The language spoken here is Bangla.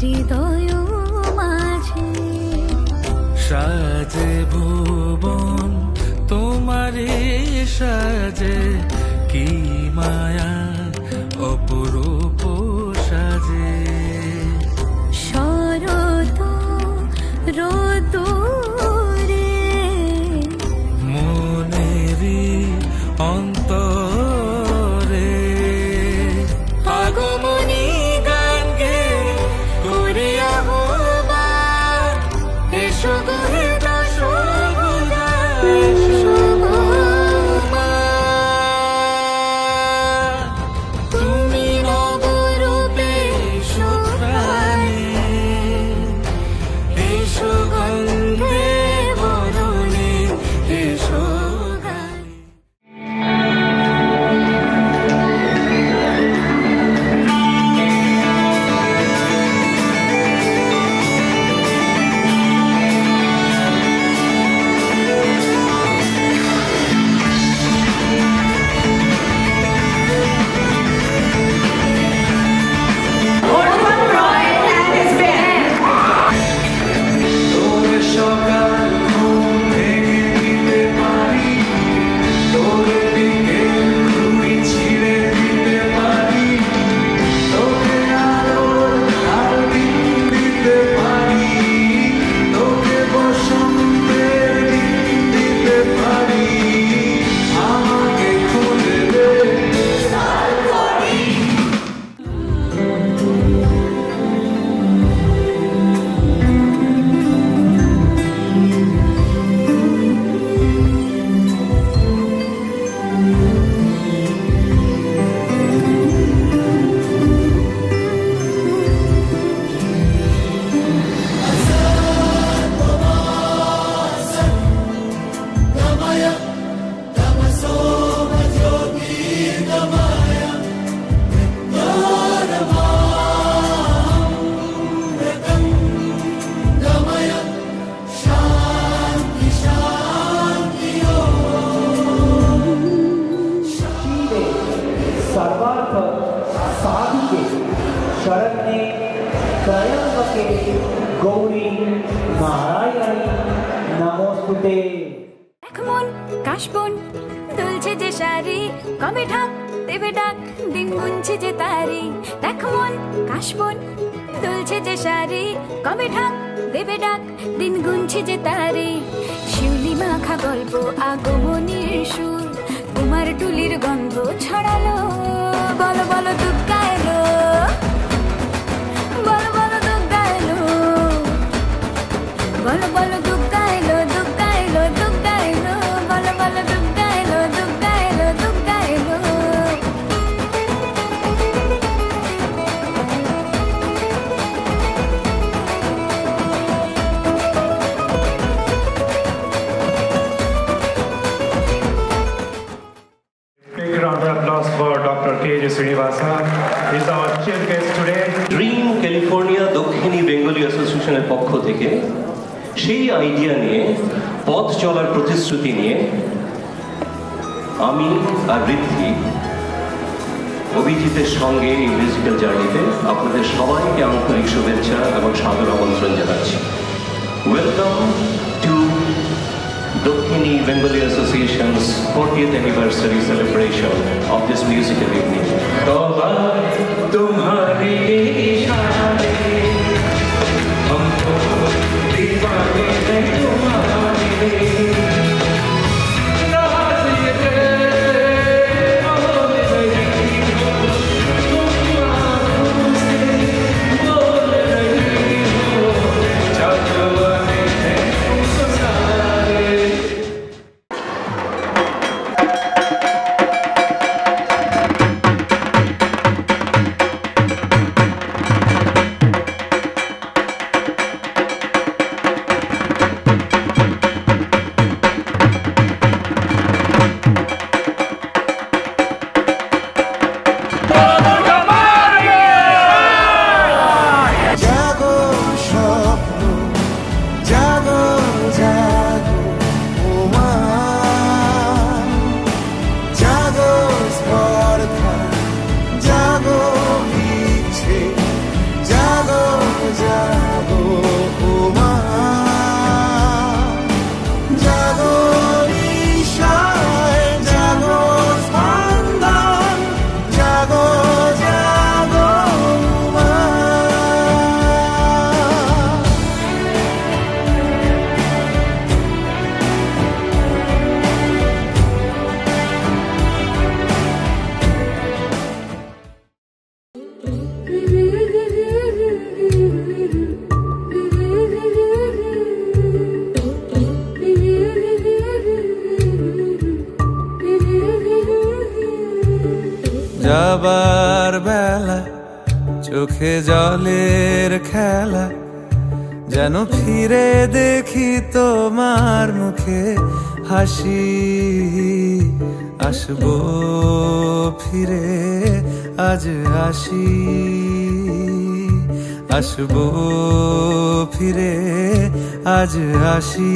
হৃদয় মাঝে সাজে ভুবন তোমারে সাজে কি মায়া অপরূপ সাজে শরৎ রোদুরে মনেরি অন্তরে আগমনী গান গে করে আহ্বান এসো গো হে দশভুজা এসো গো মা তুমি নবরূপে এসো প্রাণে এসো গন্ধে বরণে এসো গানে তোরে সকাল ঘুম ভেঙে দিতে পারি তোরে বিকেল ঘুড়ি ছিঁড়ে দিতে পারি তোকে আলো দিন দিতে পারি তোকে বসন্তের দিন দিতে পারি আমাকে খুলে দে सर्वार्थ साधुके शरण्ये त्रयंबके गौरी नारायणी नमोस्तुते এক মন কাশবন দুলছে যে শাড়ি কবে ঢাক দেবে ডাক দিন গুনছে যে তারি দেখ মন কাশবন দুলছে যে শাড়ি কবে ঢাক দেবে ডাক দিন গুনছে যে তারি শিউলি মাখা গল্প আগমনীর সুর তোমার টুলির গন্ধ ছড়ালো বলো বলো দুর্গা এলো বলো বলো দুর্গা এলো বলো বলো দুর্গা এলো দুর্গা এলো দুর্গা এলো বলো বলো দুর্গা এলো দুর্গা এলো দুর্গা এলো Big round of applause for Dr. K.J. Srinivasa. He's our chief guest today. Dream California দক্ষিণী বেঙ্গলি অ্যাসোসিয়েশনের পক্ষ থেকে সেই আইডিয়া নিয়ে পথ চলার প্রতিশ্রুতি নিয়ে আমি আর ঋদ্ধি অভিজিতের সঙ্গে এই মিউজিক্যাল জার্নিতে আপনাদের সবাইকে আন্তরিক শুভেচ্ছা এবং সাদর আমন্ত্রণ জানাচ্ছি। Welcome to Dakini Bengali Association's 40th anniversary celebration of this musical evening. तौबा तुम्हारी इशारे हमको दीवाने हैं तुम्हारे যাবার বেলা চোখে জলের খেলা, যেন ফিরে দেখি তোমার মুখে হাসি। আসবো ফিরে আজ আসি, আসবো ফিরে আজ আসি।